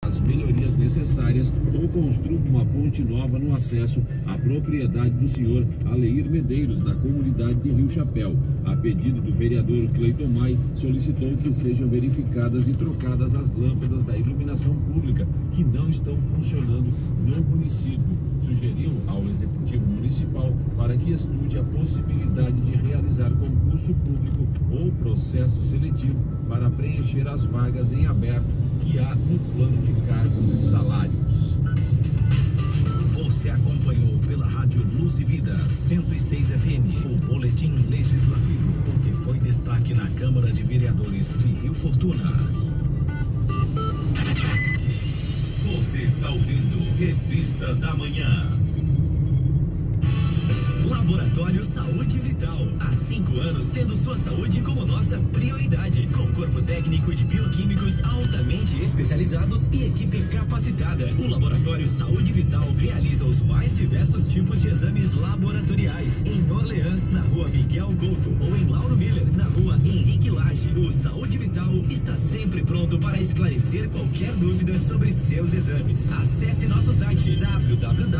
as melhorias necessárias ou construa uma ponte nova no acesso à propriedade do senhor Aleir Medeiros, da comunidade de Rio Chapéu. A pedido do vereador Cleiton Mai, solicitou que sejam verificadas e trocadas as lâmpadas da iluminação pública que não estão funcionando no município. Sugeriu ao Executivo Municipal para que estude a possibilidade de realizar concurso público ou processo seletivo para preencher as vagas em aberto que há no plano de cargos e salários. Você acompanhou pela Rádio Luz e Vida 106 FM o Boletim Legislativo, que foi destaque na Câmara de Vereadores de Rio Fortuna. Você está ouvindo Revista da Manhã. Laboratório Saúde Vital. Há 5 anos tendo sua saúde como nossa prioridade. Com corpo técnico de bioquímicos altamente especializados e equipe capacitada. O Laboratório Saúde Vital realiza os mais diversos tipos de exames laboratoriais. Em Orleans, na rua Miguel Couto, ou em Lauro Miller, na rua Henrique Lage. O Saúde Vital está sempre pronto para esclarecer qualquer dúvida sobre seus exames. Acesse nosso site www